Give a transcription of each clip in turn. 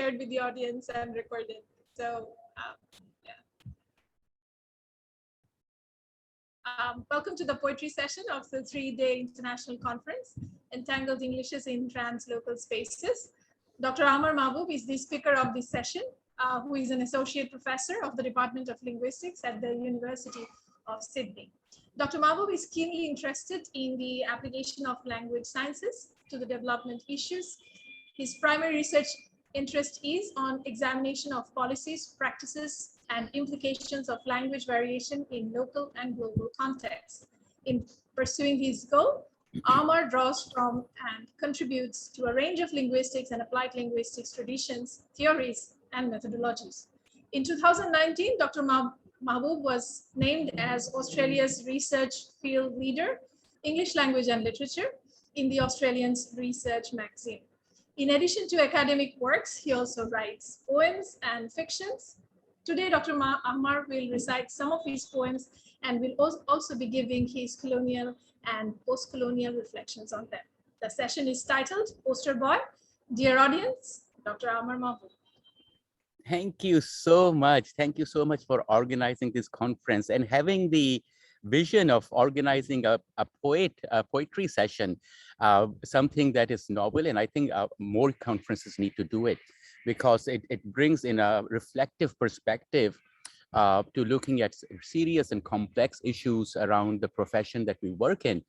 shared with the audience and recorded. So, yeah. Welcome to the poetry session of the 3-day international conference, Entangled Englishes in Translocal Spaces. Dr. Amar Mahbub is the speaker of this session, who is an associate professor of the Department of Linguistics at the University of Sydney. Dr. Mahbub is keenly interested in the application of language sciences to the development issues. His primary research interest is on examination of policies, practices, and implications of language variation in local and global contexts. In pursuing his goal, Amar draws from and contributes to a range of linguistics and applied linguistics traditions, theories, and methodologies. In 2019, Dr. Mahbub was named as Australia's Research Field Leader, English Language and Literature, in the Australian's Research magazine. In addition to academic works, he also writes poems and fictions. Today, Dr. Amar will recite some of his poems and will also be giving his colonial and post-colonial reflections on them. The session is titled Poster Boy. Dear audience, Dr. Amar Mahbub. Thank you so much. Thank you so much for organizing this conference and having the vision of organizing a poetry session, something that is novel. And I think more conferences need to do it because it brings in a reflective perspective to looking at serious and complex issues around the profession that we work in,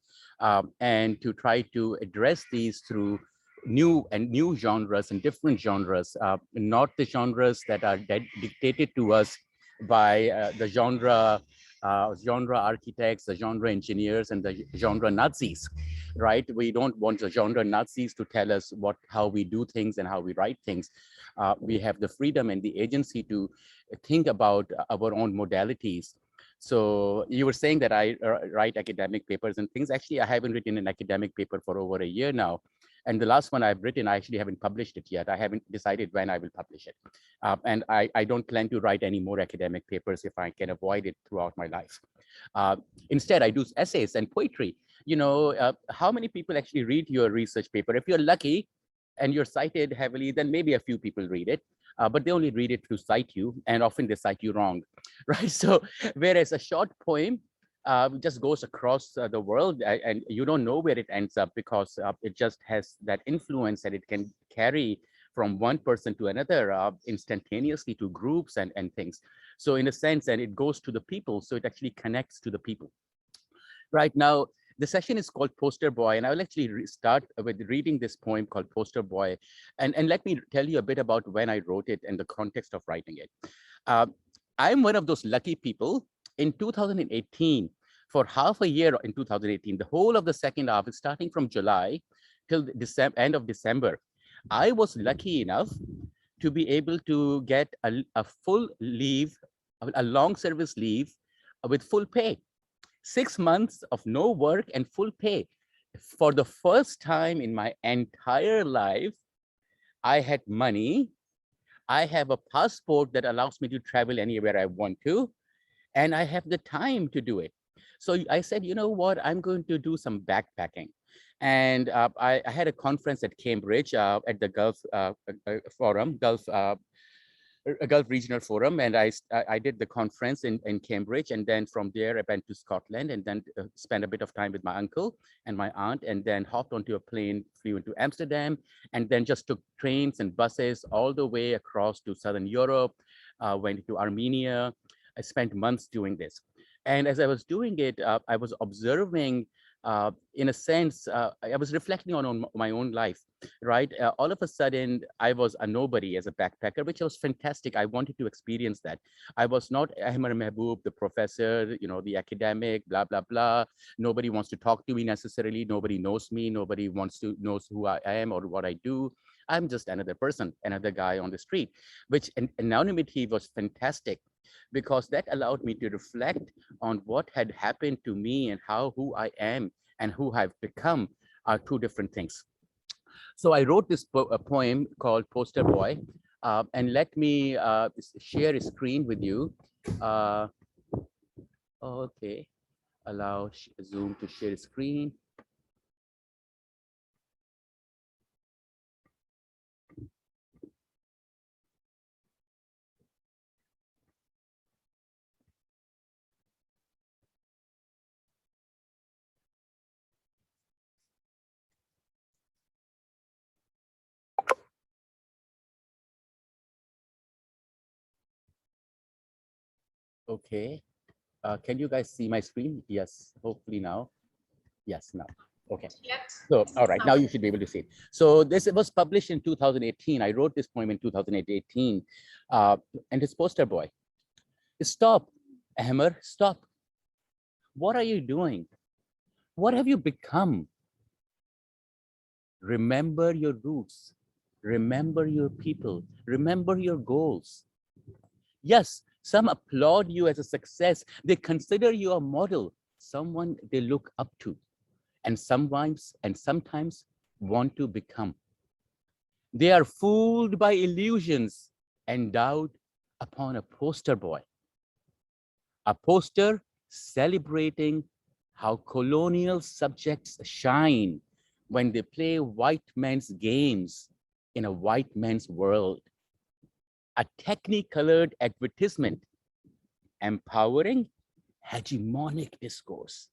and to try to address these through new genres and different genres, not the genres that are dictated to us by the genre architects, the genre engineers, and the genre Nazis, right? We don't want the genre Nazis to tell us how we do things and how we write things. We have the freedom and the agency to think about our own modalities. So you were saying that I write academic papers and things. Actually, I haven't written an academic paper for over a year now. And the last one I've written, I actually haven't published it yet. I haven't decided when I will publish it. And I don't plan to write any more academic papers if I can avoid it throughout my life. Instead, I do essays and poetry. You know, how many people actually read your research paper? If you're lucky and you're cited heavily, then maybe a few people read it. But they only read it to cite you, and often they cite you wrong, right? So whereas a short poem just goes across the world, and you don't know where it ends up because it just has that influence that it can carry from one person to another instantaneously to groups and things. So in a sense, and it goes to the people, so it actually connects to the people. Right now, the session is called Poster Boy, and I will actually start with reading this poem called Poster Boy. And let me tell you a bit about when I wrote it and the context of writing it. I'm one of those lucky people. In 2018, for half a year in 2018, the whole of the second half, starting from July till end of December, I was lucky enough to be able to get a full leave, a long service leave with full pay. 6 months of no work and full pay. For the first time in my entire life, I had money. I have a passport that allows me to travel anywhere I want to, and I have the time to do it. So I said, you know what, I'm going to do some backpacking. And I had a conference at Cambridge at the Gulf Forum, Gulf Regional Forum, and I did the conference in Cambridge, and then from there I went to Scotland, and then spent a bit of time with my uncle and my aunt, and then hopped onto a plane, flew into Amsterdam, and then just took trains and buses all the way across to Southern Europe, went to Armenia. I spent months doing this. And as I was doing it, I was observing, in a sense, I was reflecting on my own life, right? All of a sudden, I was a nobody as a backpacker, which was fantastic. I wanted to experience that. I was not Ahmad Mahbub, the professor, you know, the academic, blah, blah, blah. Nobody wants to talk to me necessarily. Nobody knows me. Nobody knows who I am or what I do. I'm just another person, another guy on the street, which anonymity was fantastic, because that allowed me to reflect on what had happened to me and how who I am and who I've become are two different things. So I wrote this poem called Poster Boy, and let me share a screen with you. Okay, allow Zoom to share a screen. Okay. Can you guys see my screen? Yes, hopefully now. Yes, now. Okay. Yet. So, all right, now you should be able to see it. So this was published in 2018. I wrote this poem in 2018. And his poster boy, stop, Hammer, stop. What are you doing? What have you become? Remember your roots. Remember your people. Remember your goals. Yes, some applaud you as a success. They consider you a model, someone they look up to, and sometimes want to become. They are fooled by illusions and doubt upon a poster boy, a poster celebrating how colonial subjects shine when they play white man's games in a white man's world. A technicolored advertisement empowering hegemonic discourse.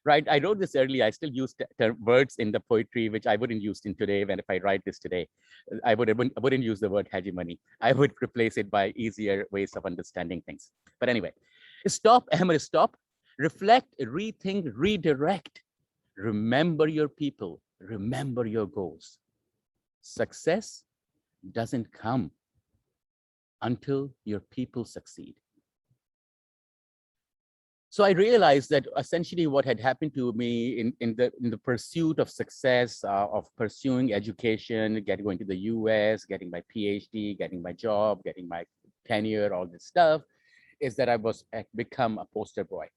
Right, I wrote this early. I still use words in the poetry which I wouldn't use in today. When if I write this today, I wouldn't use the word hegemony. I would replace it by easier ways of understanding things. But anyway, stop, Ahmed, stop, reflect, rethink, redirect. Remember your people, remember your goals. Success doesn't come until your people succeed. So I realized that essentially what had happened to me in the pursuit of success, of pursuing education, going to the US, getting my PhD, getting my job, getting my tenure, all this stuff, is that I was become a poster boy.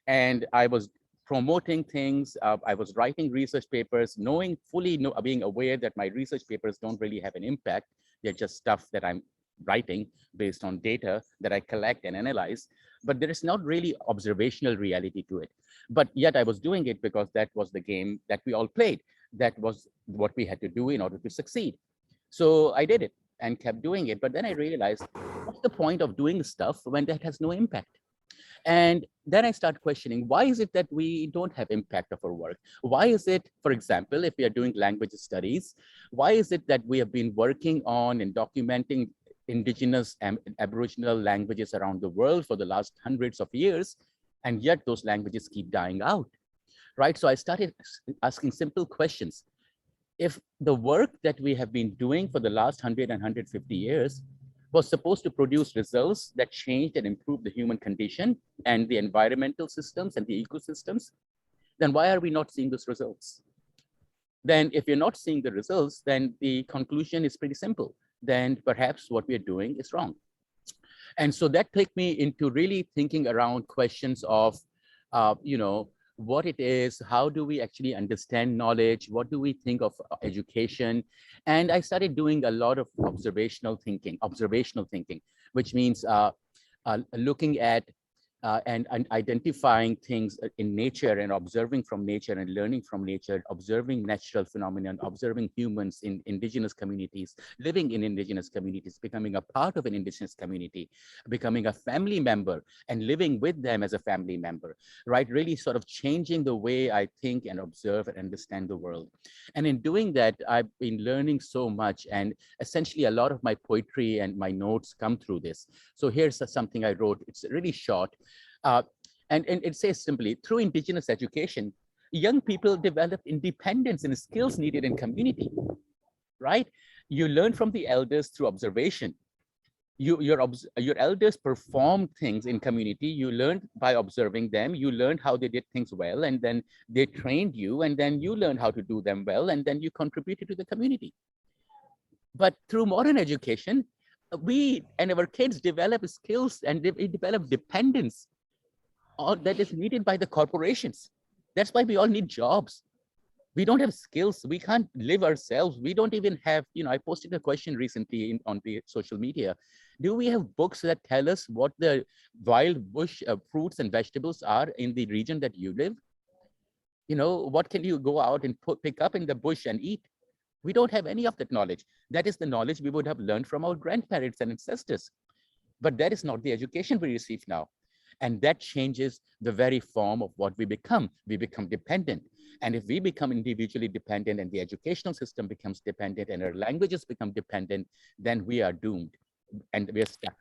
And I was promoting things. I was writing research papers, being aware that my research papers don't really have an impact. They're just stuff that I'm writing based on data that I collect and analyze, but there is not really observational reality to it. But yet I was doing it because that was the game that we all played. That was what we had to do in order to succeed. So I did it and kept doing it. But then I realized, what's the point of doing stuff when that has no impact? And then I start questioning, why is it that we don't have impact of our work? Why is it, for example, if we are doing language studies, why is it that we have been working on and documenting indigenous and aboriginal languages around the world for the last hundreds of years, and yet those languages keep dying out, right? So I started asking simple questions. If the work that we have been doing for the last 100 and 150 years was supposed to produce results that changed and improved the human condition and the environmental systems and the ecosystems, then why are we not seeing those results? Then if you're not seeing the results, then the conclusion is pretty simple. Then perhaps what we're doing is wrong. And so that took me into really thinking around questions of, what it is, how do we actually understand knowledge, what do we think of education? And I started doing a lot of observational thinking, which means looking at and identifying things in nature and observing from nature and learning from nature, observing natural phenomena, observing humans in indigenous communities, living in indigenous communities, becoming a part of an indigenous community, becoming a family member and living with them as a family member, right? Really sort of changing the way I think and observe and understand the world. And in doing that, I've been learning so much, and essentially a lot of my poetry and my notes come through this. So here's something I wrote. It's really short. And it says simply, through indigenous education, young people develop independence and skills needed in community, right? You learn from the elders through observation. Your elders perform things in community. You learned by observing them. You learned how they did things well, and then they trained you, and then you learned how to do them well, and then you contributed to the community. But through modern education, we and our kids develop skills and we develop dependence that is needed by the corporations. That's why we all need jobs. We don't have skills. We can't live ourselves. We don't even have, I posted a question recently on the social media. Do we have books that tell us what the wild bush fruits and vegetables are in the region that you live? What can you go out and pick up in the bush and eat? We don't have any of that knowledge. That is the knowledge we would have learned from our grandparents and ancestors. But that is not the education we receive now. And that changes the very form of what we become. We become dependent. And if we become individually dependent and the educational system becomes dependent and our languages become dependent, then we are doomed and we're stuck.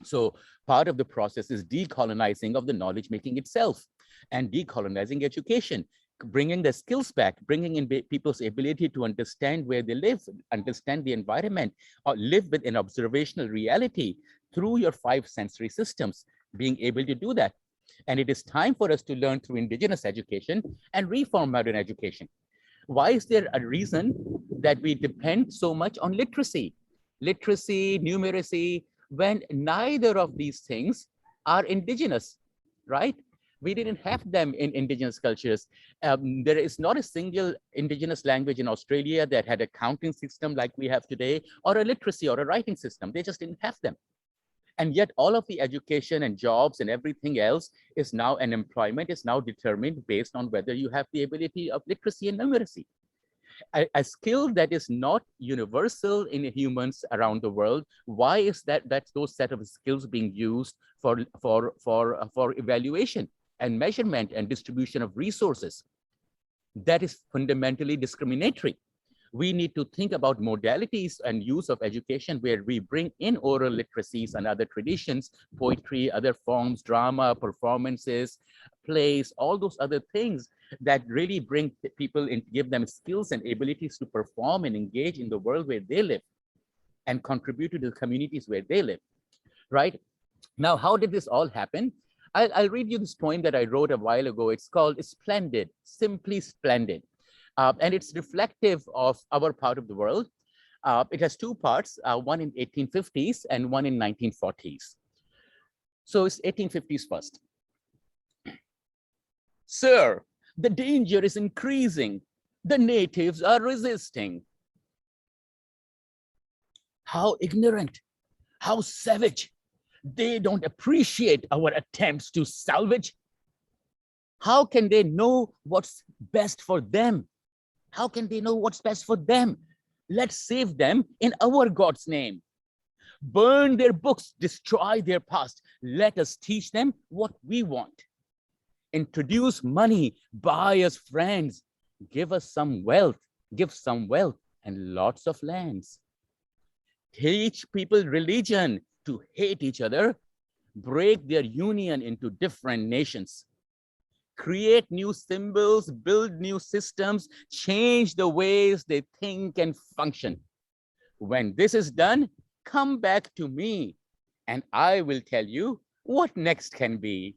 So part of the process is decolonizing of the knowledge making itself and decolonizing education, bringing the skills back, bringing in people's ability to understand where they live, understand the environment, or live with an observational reality through your 5 sensory systems, being able to do that. And it is time for us to learn through indigenous education and reform modern education. Why is there a reason that we depend so much on literacy, numeracy, when neither of these things are indigenous, right? We didn't have them in indigenous cultures. There is not a single indigenous language in Australia that had a counting system like we have today, or a literacy or a writing system. They just didn't have them. And yet all of the education and jobs and everything else is now, and employment is now determined based on whether you have the ability of literacy and numeracy. A skill that is not universal in humans around the world. Why is that's those set of skills being used for evaluation and measurement and distribution of resources? That is fundamentally discriminatory. We need to think about modalities and use of education where we bring in oral literacies and other traditions, poetry, other forms, drama, performances, plays, all those other things that really bring people in, give them skills and abilities to perform and engage in the world where they live and contribute to the communities where they live, right? Now, how did this all happen? I'll read you this poem that I wrote a while ago. It's called Splendid, Simply Splendid. And it's reflective of our part of the world. It has 2 parts, one in 1850s and one in 1940s. So it's 1850s first. Sir, the danger is increasing. The natives are resisting. How ignorant, how savage. They don't appreciate our attempts to salvage. How can they know what's best for them? How can they know what's best for them? Let's save them in our God's name. Burn their books, destroy their past. Let us teach them what we want. Introduce money, buy us friends, give us some wealth, give some wealth and lots of lands. Teach people religion to hate each other, break their union into different nations. Create new symbols, build new systems, change the ways they think and function. When this is done, come back to me and I will tell you what next can be.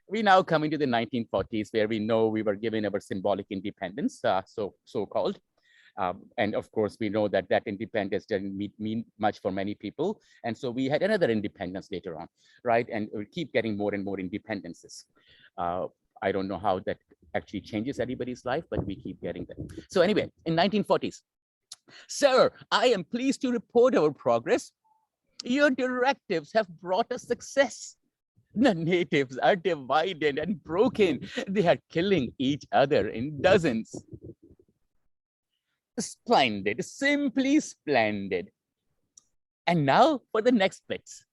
We now come into the 1940s where we know we were given our symbolic independence, so-called. And of course, we know that that independence didn't mean much for many people. And so we had another independence later on, right? And we keep getting more and more independences. I don't know how that actually changes anybody's life, but we keep getting them. So anyway, in 1940s, sir, I am pleased to report our progress. Your directives have brought us success. The natives are divided and broken. They are killing each other in dozens. Splendid, simply splendid. And now for the next bits.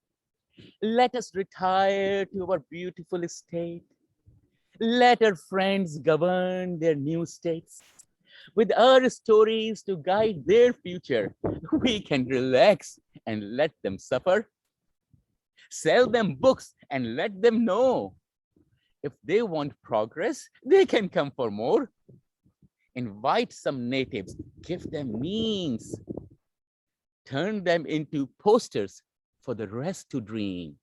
Let us retire to our beautiful estate. Let our friends govern their new states. With our stories to guide their future, we can relax and let them suffer. Sell them books and let them know. If they want progress, they can come for more. Invite some natives, give them means. Turn them into posters for the rest to dream.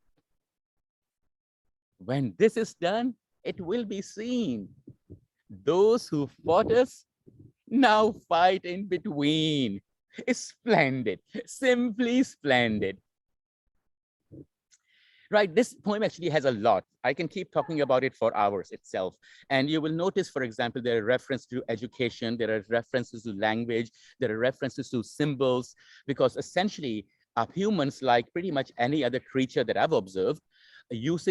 When this is done, it will be seen. Those who fought us now fight in between. Splendid, simply splendid. Right, this poem actually has a lot. I can keep talking about it for hours itself. And you will notice, for example, there are references to education, there are references to language, there are references to symbols, because essentially humans, like pretty much any other creature that I've observed, use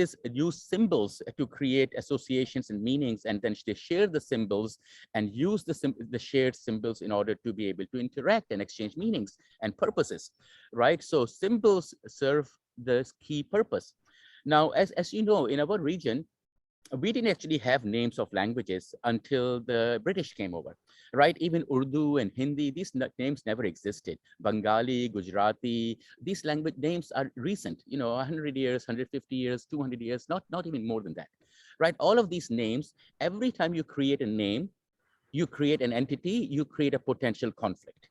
symbols to create associations and meanings, and then they share the symbols and use the shared symbols in order to be able to interact and exchange meanings and purposes, right? So symbols serve the key purpose. Now, as you know, in our region, we didn't actually have names of languages until the British came over, right? Even Urdu and Hindi, these names never existed. Bengali, Gujarati, these language names are recent, 100 years, 150 years, 200 years, not even more than that, right? All of these names, every time you create a name, you create an entity, you create a potential conflict.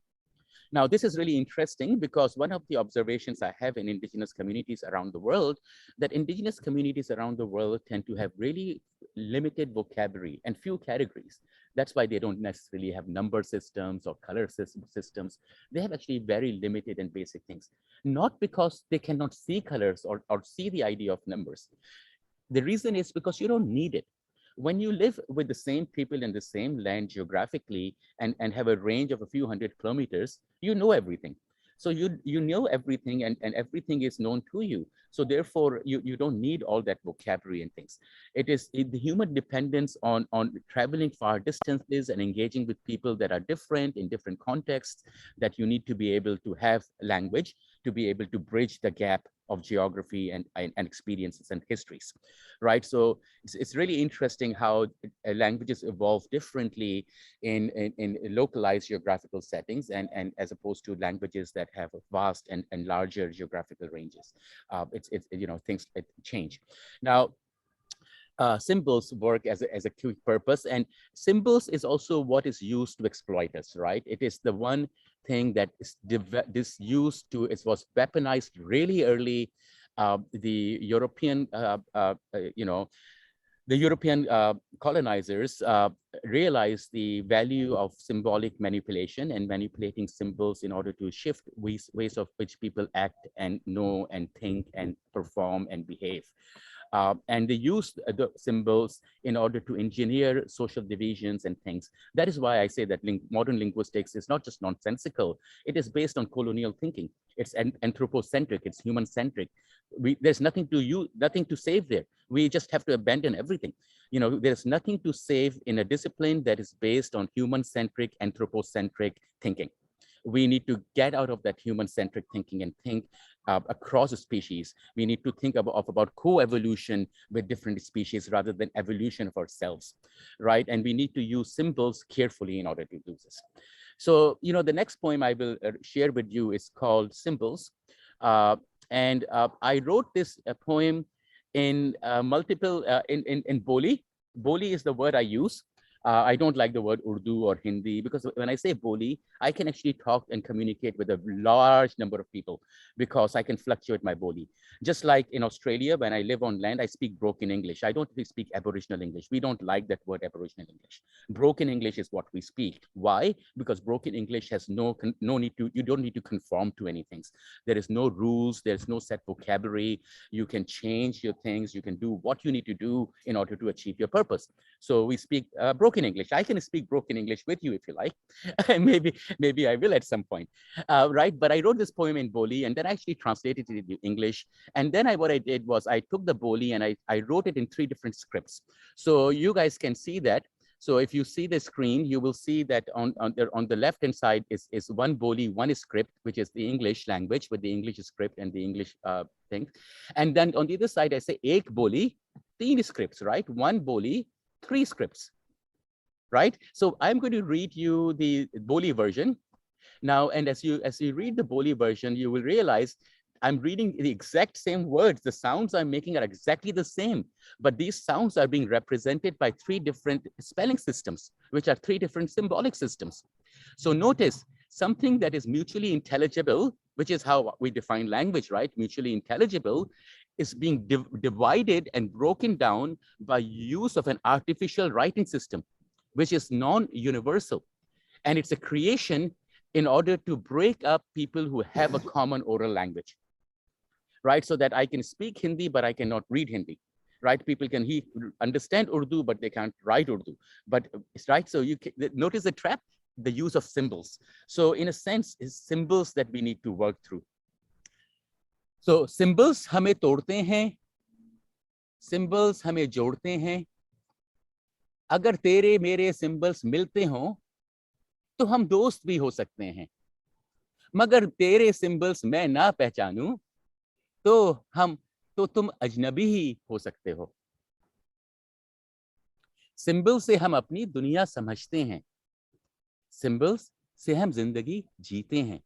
Now, this is really interesting because one of the observations I have in indigenous communities around the world, that indigenous communities around the world tend to have really limited vocabulary and few categories. That's why they don't necessarily have number systems or color systems. They have actually very limited and basic things, not because they cannot see colors or see the idea of numbers. The reason is because you don't need it. When you live with the same people in the same land geographically and have a range of a few hundred kilometers, you know everything. So you know everything and everything is known to you. So therefore, you don't need all that vocabulary and things. It is the human dependence on traveling far distances and engaging with people that are different in different contexts that you need to be able to have language to be able to bridge the gap of geography and experiences and histories, right? So it's really interesting how languages evolve differently in localized geographical settings and as opposed to languages that have vast and larger geographical ranges. Things change. Now, symbols work as a key purpose, and symbols is also what is used to exploit us, right? It is the one thing that is used to, it was weaponized really early. The European, the European colonizers realized the value of symbolic manipulation and manipulating symbols in order to shift ways of which people act and know and think and perform and behave. And they use the symbols in order to engineer social divisions and things. That is why I say that modern linguistics is not just nonsensical, it is based on colonial thinking. It's anthropocentric, it's human-centric. There's nothing to save there. We just have to abandon everything. There's nothing to save in a discipline that is based on human-centric, anthropocentric thinking. We need to get out of that human-centric thinking and think across a species. We need to think about co-evolution with different species rather than evolution of ourselves, right? And we need to use symbols carefully in order to do this. So, the next poem I will share with you is called Symbols. And I wrote this poem in multiple, in Boli. Boli is the word I use. I don't like the word Urdu or Hindi because when I say Boli, I can actually talk and communicate with a large number of people because I can fluctuate my Boli. Just like in Australia, when I live on land, I speak broken English. I don't speak Aboriginal English. We don't like that word Aboriginal English. Broken English is what we speak. Why? Because broken English has no need to, you don't need to conform to anything. There is no rules, there's no set vocabulary. You can change your things. You can do what you need to do in order to achieve your purpose. So we speak broken English. I can speak broken English with you if you like, and maybe I will at some point, right? But I wrote this poem in Boli, and then I actually translated it into English. And then what I did was I took the Boli and I wrote it in 3 different scripts. So you guys can see that. So if you see the screen, you will see that on the left-hand side is one Boli, one script, which is the English language with the English script and the English thing. And then on the other side, I say ek Boli, 3 scripts, right? 1 Boli, 3 scripts, right? So I'm going to read you the Boli version now. And as you read the Boli version, you will realize I'm reading the exact same words. The sounds I'm making are exactly the same, but these sounds are being represented by 3 different spelling systems, which are 3 different symbolic systems. So notice something that is mutually intelligible, which is how we define language, right? Mutually intelligible is being divided and broken down by use of an artificial writing system, which is non-universal. And it's a creation in order to break up people who have a common oral language, right? So that I can speak Hindi, but I cannot read Hindi, right? People can understand Urdu, but they can't write Urdu. But it's right. So you can, notice the trap, the use of symbols. So in a sense, it's symbols that we need to work through. So symbols हमें तोड़ते हैं, symbols हमें जोड़ते हैं. अगर तेरे मेरे symbols मिलते हों, तो हम दोस्त भी हो सकते हैं. मगर तेरे symbols मैं ना पहचानूं, तो तुम अजनबी ही हो सकते हो. सिंबल से हम अपनी दुनिया समझते हैं, सिंबल्स से हम जिंदगी जीते हैं।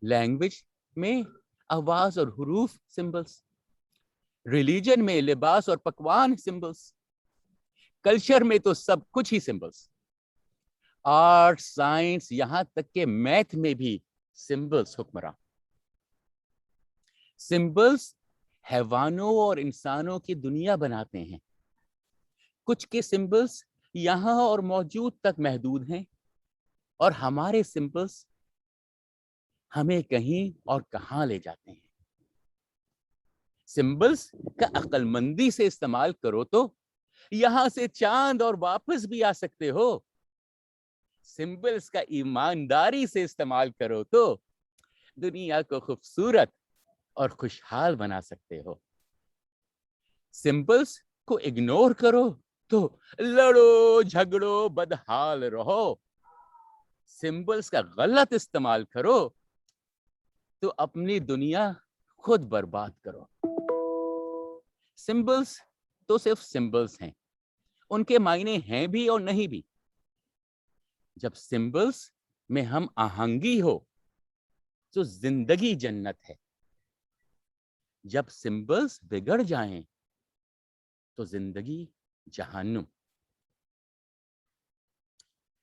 लैंग्वेज में आवाज और हुरूफ सिंबल्स, रिलीजन में लिबास और पकवान सिंबल्स, कल्चर में तो सब कुछ ही सिंबल्स, आर्ट, साइंस, यहां तक के मैथ में भी सिंबल्स हुक्मरान। सिंबल्स हैवानों और इंसानों की दुनिया बनाते हैं। कुछ के सिंबल्स यहां और मौजूद तक महदूद हैं, और हमारे सिंबल्स हमें कहीं और कहां ले जाते हैं। सिंबल्स का अक्लमंदी से इस्तेमाल करो तो यहां से चांद और वापस भी आ सकते हो। सिंबल्स का ईमानदारी से इस्तेमाल करो तो दुनिया को खूबसूरत और खुशहाल बना सकते हो। सिंबल्स को इग्नोर करो तो लड़ो झगड़ो बदहाल रहो। सिंबल्स का गलत इस्तेमाल करो तो अपनी दुनिया खुद बर्बाद करो। सिंबल्स तो सिर्फ सिंबल्स हैं, उनके मायने हैं भी और नहीं भी। जब सिंबल्स में हम आहंगी हो तो जिंदगी जन्नत है। जब सिंबल्स बिगड़ जाएं तो जिंदगी जहन्नुम।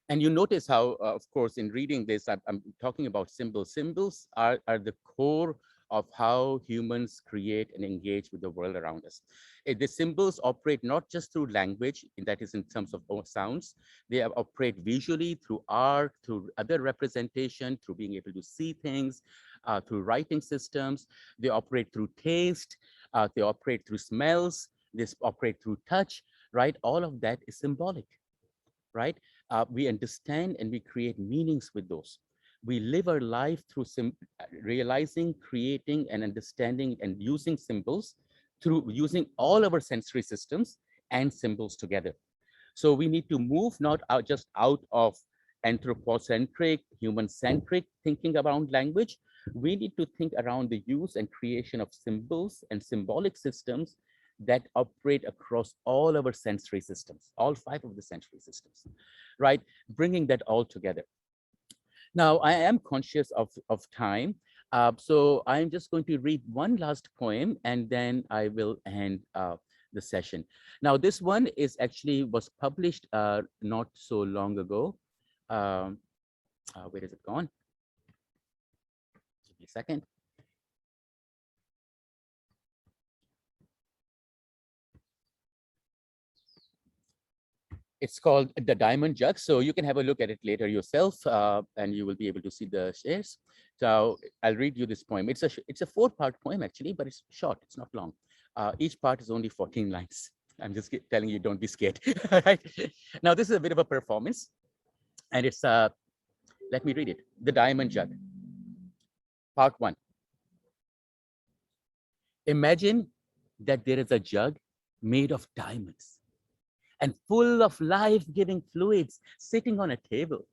And you notice how, of course, in reading this, I'm talking about symbols. Symbols are the core of how humans create and engage with the world around us. The symbols operate not just through language, that is in terms of sounds, they operate visually through art, through other representation, through being able to see things, through writing systems. They operate through taste, they operate through smells, they operate through touch, right? All of that is symbolic, right? We understand and we create meanings with those. We live our life through realizing, creating, and understanding and using symbols, through using all our sensory systems and symbols together. So we need to move not just out of anthropocentric, human-centric thinking around language. We need to think around the use and creation of symbols and symbolic systems that operate across all our sensory systems, all 5 of the sensory systems, right? Bringing that all together. Now, I am conscious of time, so I'm just going to read one last poem and then I will end the session. Now, this one is actually was published not so long ago. Where is it gone? Give me a second. It's called The Diamond Jug. So you can have a look at it later yourself and you will be able to see the shares. So I'll read you this poem. It's a 4-part poem actually, but it's short, it's not long. Each part is only 14 lines. I'm just telling you, don't be scared. Right? Now, this is a bit of a performance and it's, let me read it. The Diamond Jug, part 1. Imagine that there is a jug made of diamonds and full of life-giving fluids sitting on a table.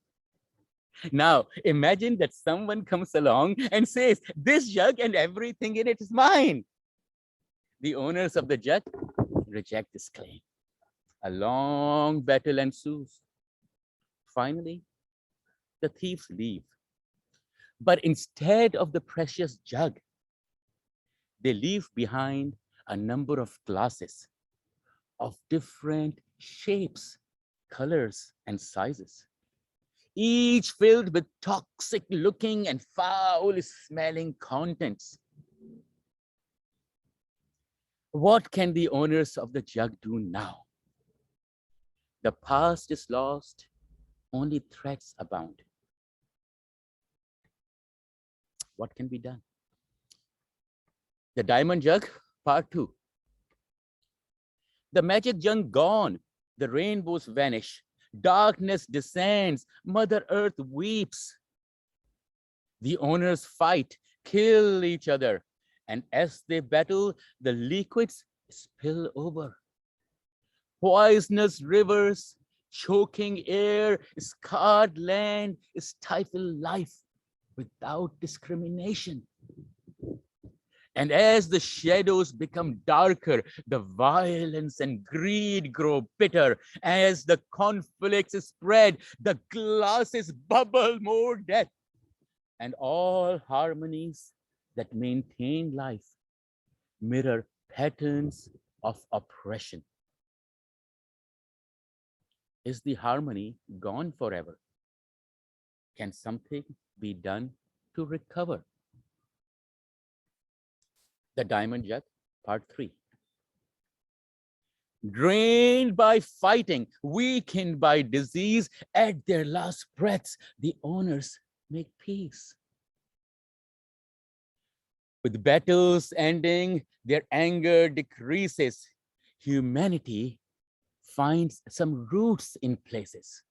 Now, imagine that someone comes along and says, this jug and everything in it is mine. The owners of the jug reject this claim. A long battle ensues. Finally, the thieves leave. But instead of the precious jug, they leave behind a number of glasses of different shapes, colors, and sizes, each filled with toxic looking and foul smelling contents. What can the owners of the jug do now? The past is lost, only threats abound. What can be done? The Diamond Jug, part 2. The magic jug gone, the rainbows vanish, darkness descends, Mother Earth weeps. The owners fight, kill each other, and as they battle, the liquids spill over. Poisonous rivers, choking air, scarred land, stifle life without discrimination. And as the shadows become darker, the violence and greed grow bitter. As the conflicts spread, the glasses bubble more death. And all harmonies that maintain life mirror patterns of oppression. Is the harmony gone forever? Can something be done to recover? The Diamond Jug, Part 3. Drained by fighting, weakened by disease, at their last breaths, the owners make peace. With battles ending, their anger decreases. Humanity finds some roots in places.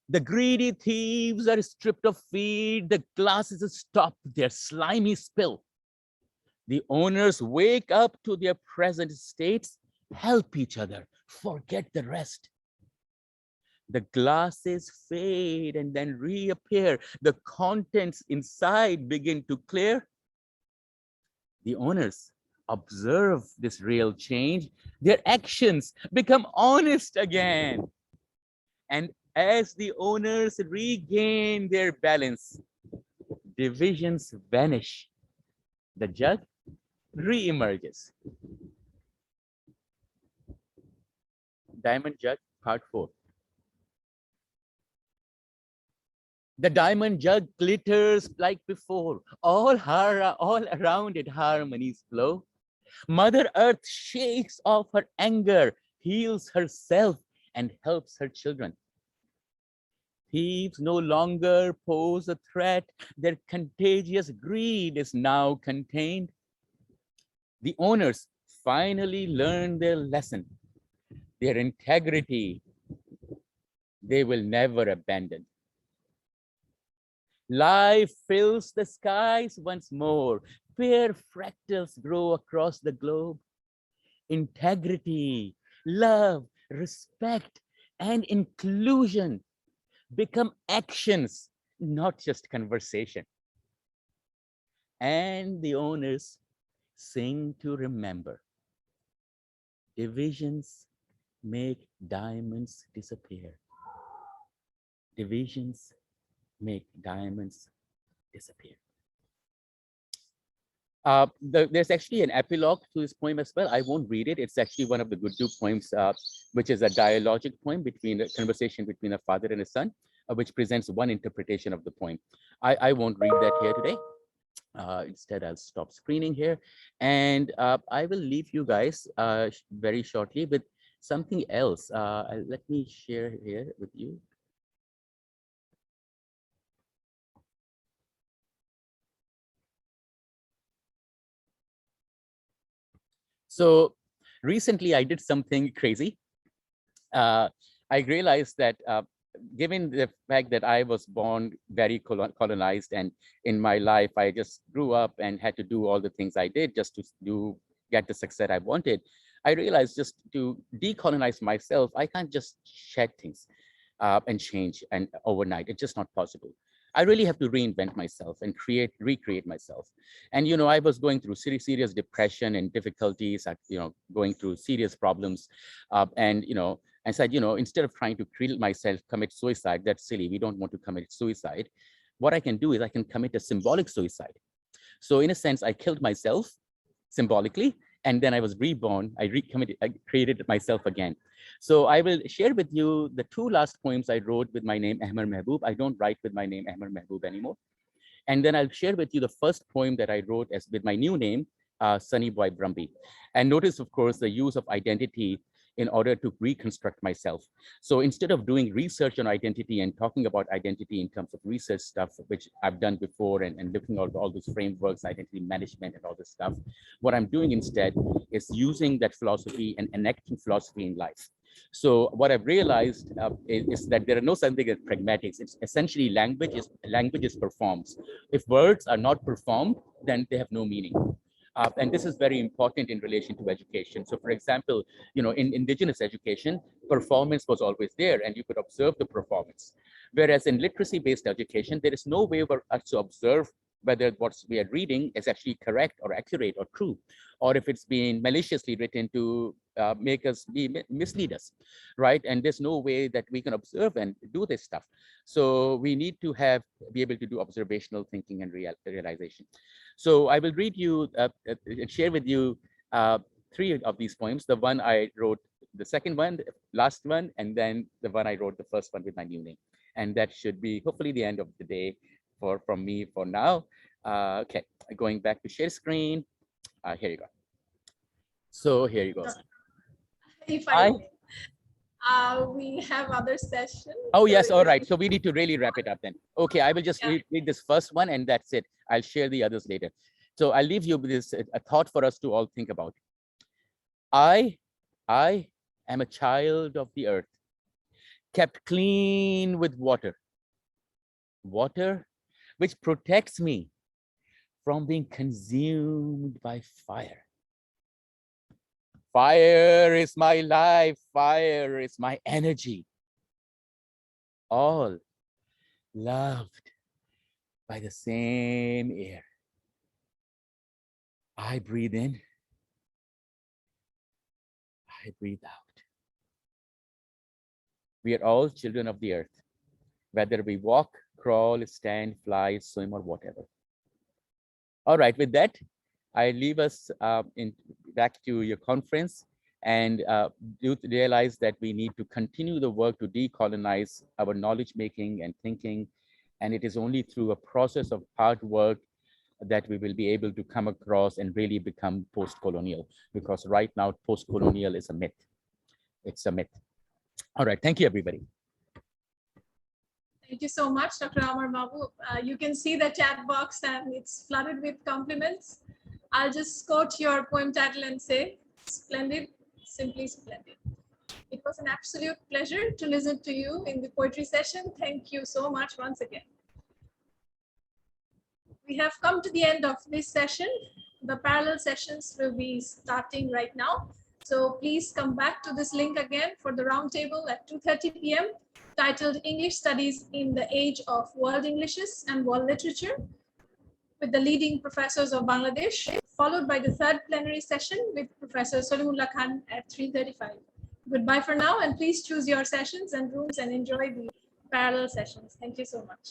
The greedy thieves are stripped of feed, the glasses stop their slimy spill. The owners wake up to their present states, help each other, forget the rest. The glasses fade and then reappear. The contents inside begin to clear. The owners observe this real change. Their actions become honest again. And as the owners regain their balance, divisions vanish. The jug re-emerges. Diamond Jug, Part 4. The diamond jug glitters like before. All around it harmonies flow. Mother Earth shakes off her anger, heals herself, and helps her children. Thieves no longer pose a threat. Their contagious greed is now contained. The owners finally learn their lesson. Their integrity, they will never abandon. Life fills the skies once more. Fair fractals grow across the globe. Integrity, love, respect, and inclusion become actions, not just conversation. And the owners sing to remember. Divisions make diamonds disappear. Divisions make diamonds disappear. There's actually an epilogue to this poem as well. I won't read it. It's actually one of the Guddu poems, which is a dialogic poem between a conversation between a father and a son, which presents one interpretation of the poem. I won't read that here today. Instead, I'll stop screening here. And I will leave you guys very shortly with something else. Let me share here with you. So recently I did something crazy. I realized that given the fact that I was born very colonized, and in my life, I just grew up and had to do all the things I did just to get the success I wanted. I realized just to decolonize myself, I can't just shed things and change and overnight. It's just not possible. I really have to reinvent myself and recreate myself. And, you know, I was going through serious depression and difficulties, going through serious problems. And, I said, instead of trying to kill myself, commit suicide, that's silly. We don't want to commit suicide. What I can do is I can commit a symbolic suicide. So in a sense, I killed myself symbolically, and then I was reborn. I created myself again. So I will share with you the two last poems I wrote with my name, Ahmad Mehboob. I don't write with my name, Ahmad Mehboob, anymore. And then I'll share with you the first poem that I wrote with my new name, Sunny Boy Brumby. And notice, of course, the use of identity in order to reconstruct myself. So instead of doing research on identity and talking about identity in terms of research stuff, which I've done before, and looking at all those frameworks, identity management and all this stuff, what I'm doing instead is using that philosophy and enacting philosophy in life. So what I've realized is that there are no such thing as pragmatics. It's essentially language is performs. If words are not performed, then they have no meaning. And this is very important in relation to education. So for example, in indigenous education, performance was always there and you could observe the performance. Whereas in literacy-based education, there is no way for us to observe whether what we are reading is actually correct or accurate or true, or if it's been maliciously written to make us mislead us, right? And there's no way that we can observe and do this stuff. So we need to be able to do observational thinking and realization. So I will read you and share with you three of these poems. The one I wrote, the second one, the last one, and then the one I wrote, the first one with my new name. And that should be hopefully the end of the day from me for now. Okay, going back to share screen. Here you go. So here you go. If we have other sessions. Oh, yes. All right. So we need to really wrap it up then. Okay, I will just read this first one and that's it. I'll share the others later. So I'll leave you with this a thought for us to all think about. I am a child of the earth, kept clean with water. Water which protects me from being consumed by fire. Fire is my life. Fire is my energy. All loved by the same air. I breathe in. I breathe out. We are all children of the earth, whether we walk, crawl, stand, fly, swim, or whatever. All right, with that, I leave us back to your conference, and do realize that we need to continue the work to decolonize our knowledge making and thinking. And it is only through a process of hard work that we will be able to come across and really become post-colonial, because right now, post-colonial is a myth. It's a myth. All right, thank you, everybody. Thank you so much, Dr. Amar Babu. You can see the chat box and it's flooded with compliments. I'll just quote your poem title and say, splendid, simply splendid. It was an absolute pleasure to listen to you in the poetry session. Thank you so much once again. We have come to the end of this session. The parallel sessions will be starting right now. So please come back to this link again for the roundtable at 2:30 p.m. titled English Studies in the Age of World Englishes and World Literature with the leading professors of Bangladesh, followed by the third plenary session with Professor Solimullah Khan at 3:35. Goodbye for now, and please choose your sessions and rooms and enjoy the parallel sessions. Thank you so much.